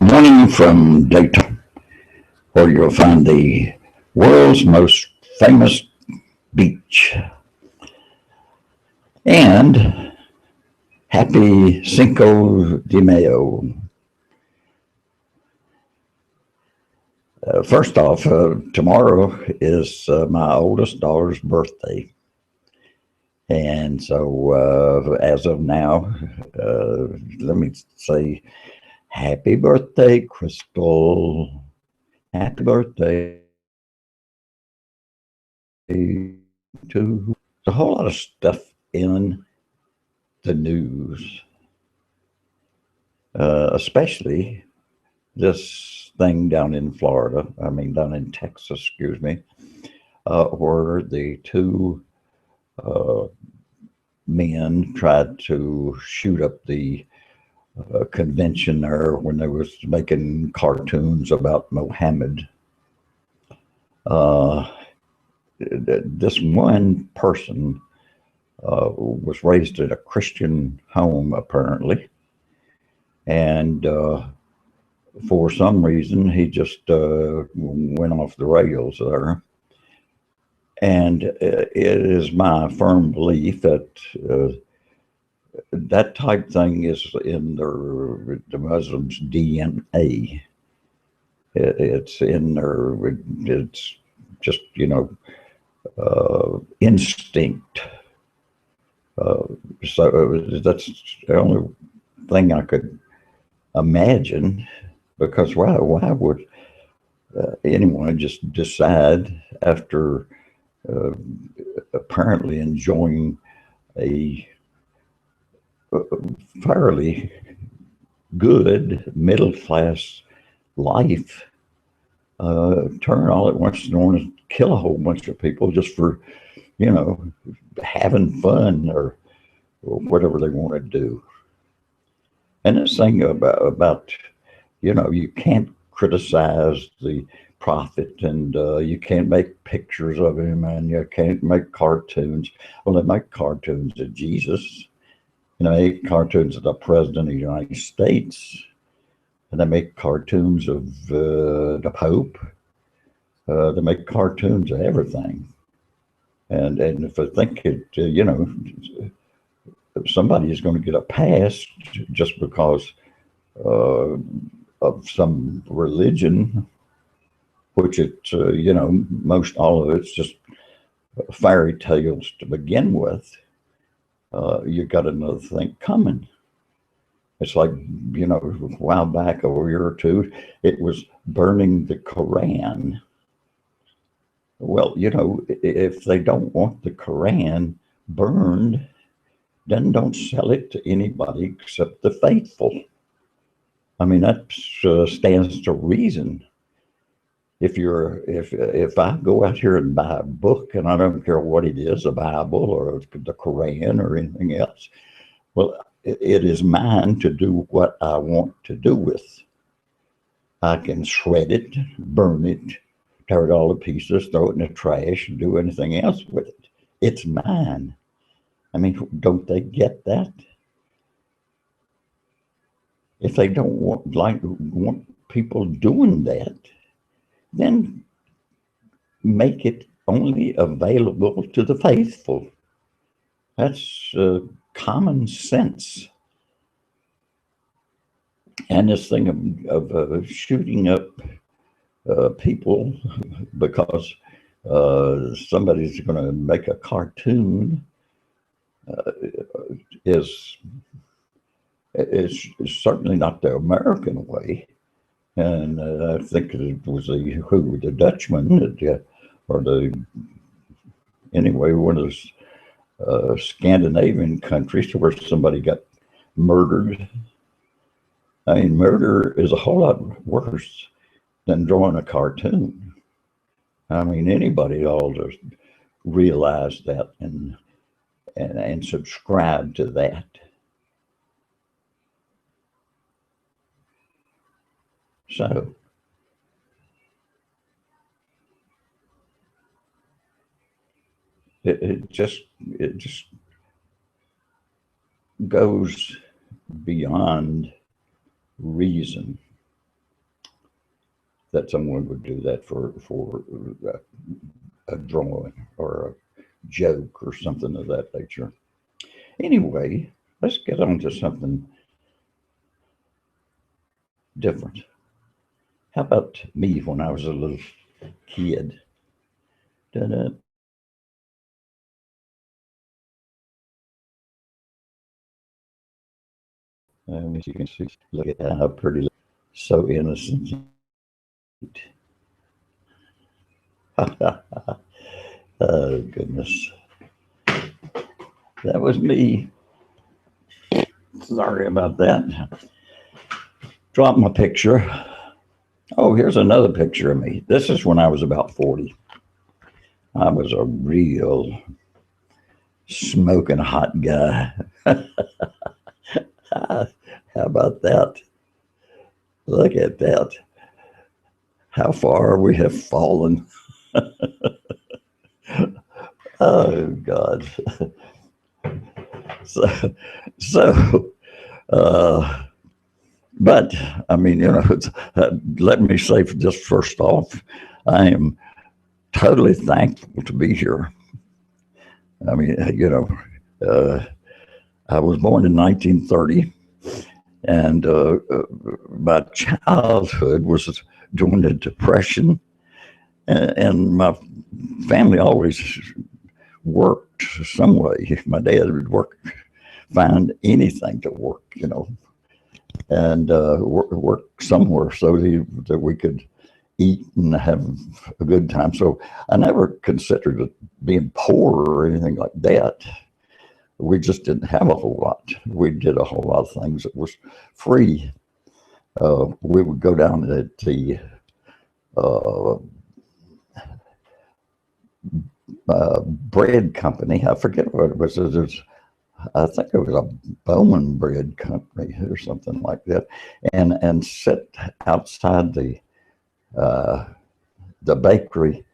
Morning from Dayton, where you'll find the world's most famous beach. And happy Cinco de Mayo. First off, tomorrow is my oldest daughter's birthday. And so, as of now, let me say happy birthday, Crystal. Happy birthday to a whole lot of stuff in the news, especially this thing down in Florida, down in Texas, excuse me, where the two uh, men tried to shoot up the convention there when they was making cartoons about Mohammed. Uh, this one person was raised in a Christian home, apparently, and for some reason he just went off the rails there. And it is my firm belief that that type thing is in the Muslims' DNA. It's in their, it's just, instinct. So that's the only thing I could imagine, because why would anyone just decide after uh, apparently enjoying a fairly good middle class life, turn all at once and want to kill a whole bunch of people just for, you know, having fun or whatever they want to do. And this thing about you can't criticize the prophet, and you can't make pictures of him, and you can't make cartoons. Well, they make cartoons of Jesus, they make cartoons of the president of the United States, and they make cartoons of the Pope. They make cartoons of everything. And if I think somebody is going to get a pass just because uh, of some religion, which most all of it's just fairy tales to begin with, you got another thing coming. It's like, a while back, a year or two, it was burning the Koran. Well, if they don't want the Koran burned, then don't sell it to anybody except the faithful. I mean, that stands to reason. If I go out here and buy a book, and I don't care what it is, a Bible or the Koran or anything else, well, it is mine to do what I want to do with. I can shred it, burn it, tear it all to pieces, throw it in the trash, and do anything else with it. It's mine. I mean, don't they get that? If they don't want people doing that, then make it only available to the faithful. That's common sense. And this thing of shooting up people because somebody's going to make a cartoon uh, is certainly not the American way. And I think it was the Dutchman that, or the anyway, one of those Scandinavian countries where somebody got murdered. I mean, murder is a whole lot worse than drawing a cartoon. I mean, anybody ought to realize that and subscribe to that. So it just goes beyond reason. that someone would do that for a drawing or a joke or something of that nature. Anyway, let's get on to something different. How about me when I was a little kid? Da-da. As you can see, look at how pretty, so innocent. Oh, goodness. That was me. Sorry about that. Drop my picture. Oh, here's another picture of me. This is when I was about 40. I was a real smoking hot guy. How about that? Look at that. How far we have fallen. Oh, God. So, uh, but I mean, let me say just first off, I am totally thankful to be here. I mean, I was born in 1930, and my childhood was during the Depression, and my family always worked some way. My dad would find anything to work, and work somewhere so that we could eat and have a good time. So I never considered it being poor or anything like that. We just didn't have a whole lot. We did a whole lot of things that was free. We would go down to the bread company. I forget what it was. I think it was a Bowman Bread Company or something like that, and sit outside the bakery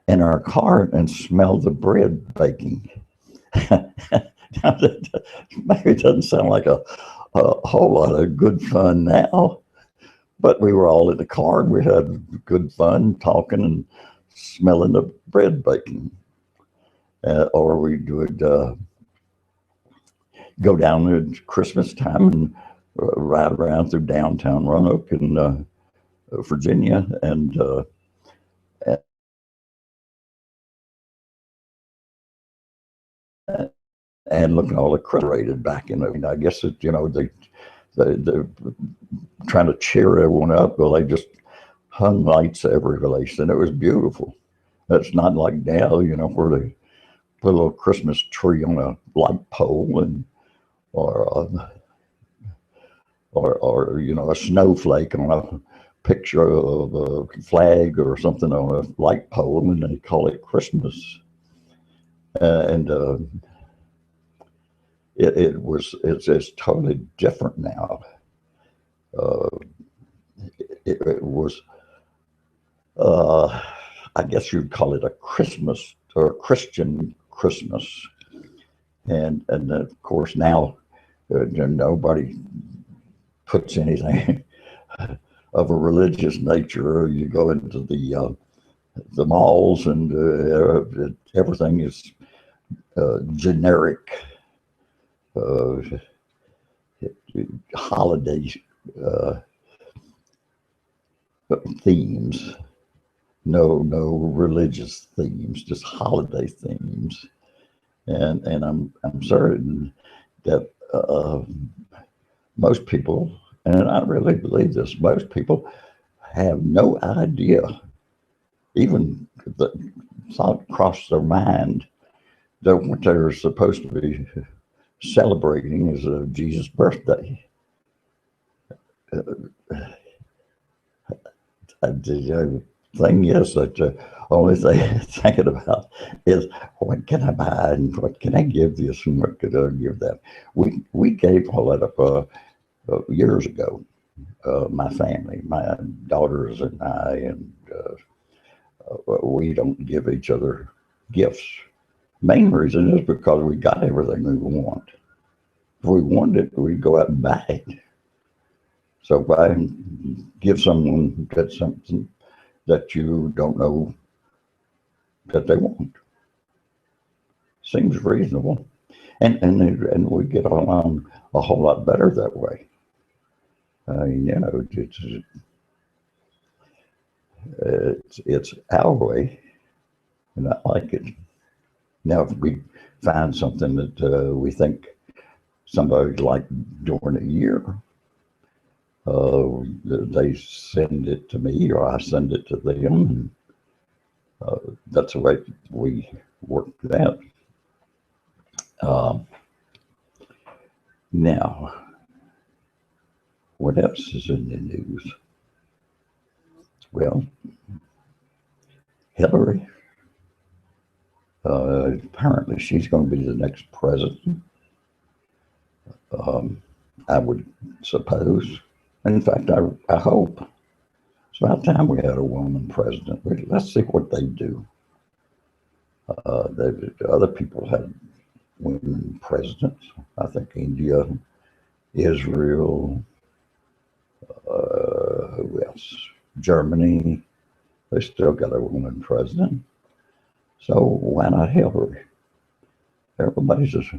in our car and smell the bread baking. Maybe it doesn't sound like a whole lot of good fun now, but we were all in the car and we had good fun talking and smelling the bread baking. Or we would go down at Christmas time and ride around through downtown Roanoke in Virginia and look at all the created back in. I mean, I guess they trying to cheer everyone up. Well, they just hung lights every place, and it was beautiful. It's not like now, where they put a little Christmas tree on a light pole and or a snowflake on a picture of a flag or something on a light pole, and they call it Christmas. And it's totally different now. It was, I guess you'd call it a Christmas or a Christian Christmas. And of course now nobody puts anything of a religious nature. You go into the malls and everything is generic holiday themes. No religious themes, just holiday themes. And I'm certain that most people, and I really believe this, most people have no idea, even the thought crossed their mind, that what they're supposed to be celebrating is Jesus' birthday. The thing is that the only thing I'm thinking about is what can I buy and what can I give this and what can I give that. We gave all that up years ago. My family, my daughters and I, and we don't give each other gifts. Main reason is because we got everything we want. If we wanted it, we'd go out and buy it. So if I give someone that something that you don't know that they want. Seems reasonable. And we get along a whole lot better that way. It's our way, and I like it. Now, if we find something that we think somebody'd like during a year, they send it to me or I send it to them. And, that's the way we work that. Now, what else is in the news? Well, Hillary, apparently she's going to be the next president. I would suppose. In fact, I hope. It's about time we had a woman president. Let's see what they do. Other people had women presidents. I think India, Israel, who else? Germany. They still got a woman president. So why not Hillary? Everybody's just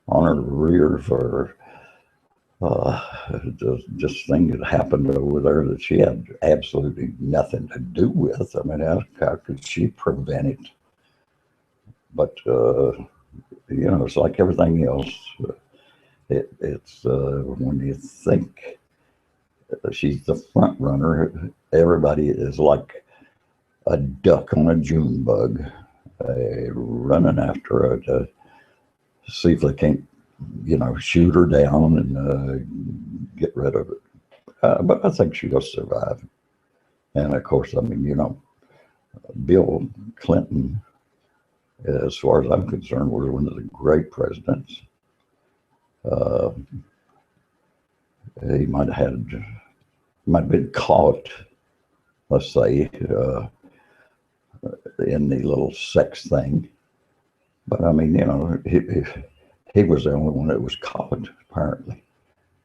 on her rear for this thing that happened over there that she had absolutely nothing to do with. I mean, how could she prevent it? But it's like everything else. It's when you think she's the front runner, everybody is like a duck on a June bug, running after her to see if they can't, shoot her down and get rid of it. But I think she'll survive. And of course, I mean, Bill Clinton, as far as I'm concerned, was one of the great presidents. He might have been caught, let's say, in the little sex thing. But I mean, he was the only one that was caught, apparently.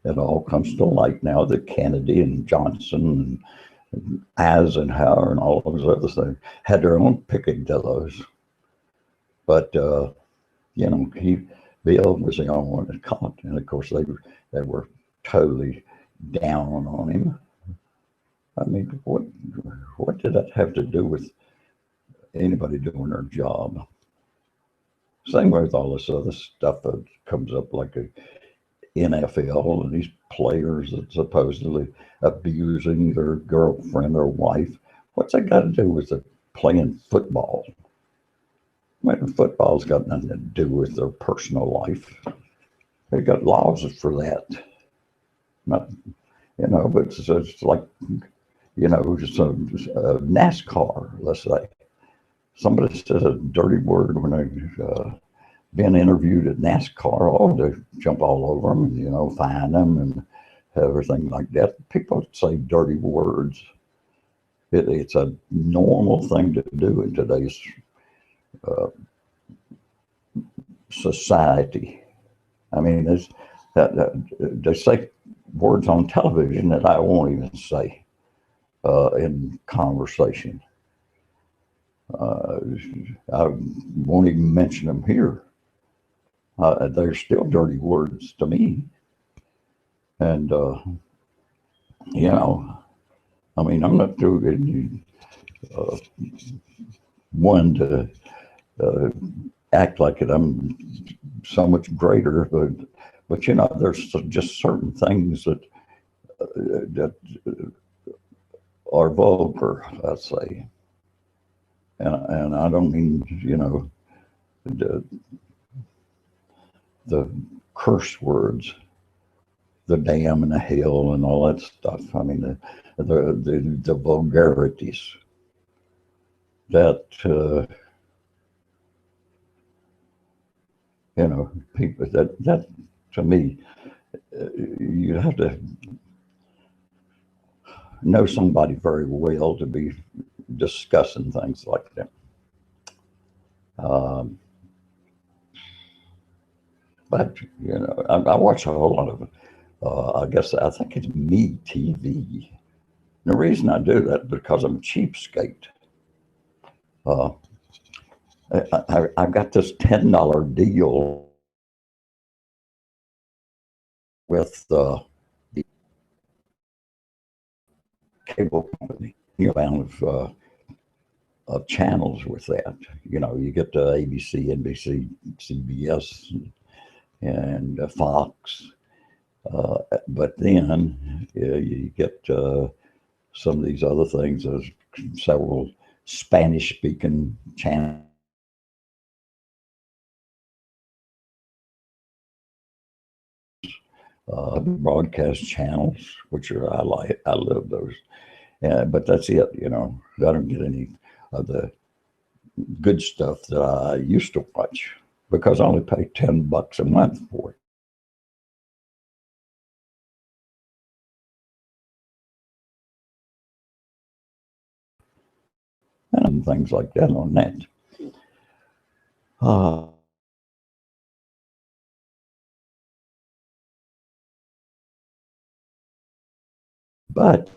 It all comes to light now that Kennedy and Johnson and Eisenhower and all those other things had their own picadillos. But, Bill was the only one that caught. And of course, they were totally down on him. I mean, what did that have to do with anybody doing their job? Same with all this other stuff that comes up, like a NFL and these players that supposedly abusing their girlfriend or wife. What's that got to do with playing football? I mean, football's got nothing to do with their personal life. They got laws for that. Not, but it's like, just a NASCAR, let's say. Somebody says a dirty word when they've been interviewed at NASCAR, they jump all over them and, fine them and everything like that. People say dirty words. It's a normal thing to do in today's society. I mean, they say words on television that I won't even say in conversation. I won't even mention them here. They're still dirty words to me. And, I mean, I'm not doing one to act like it. I'm so much greater, but there's just certain things that are vulgar, I'd say. And I don't mean, the curse words, the damn and the hell and all that stuff. I mean, the vulgarities that, people, that to me, you have to know somebody very well to be discussing things like that. But, I watch a whole lot of, I think it's Me TV. The reason I do that is because I'm a cheapskate. Uh, I've got this $10 deal with the cable company. You of channels with that. You know, you get ABC, NBC, CBS, and Fox. But then you get some of these other things. There's several Spanish-speaking channels, broadcast channels, which are I like. I love those. But that's it. You know, I don't get any of the good stuff that I used to watch because I only pay $10 a month for it. And things like that on that. Uh, but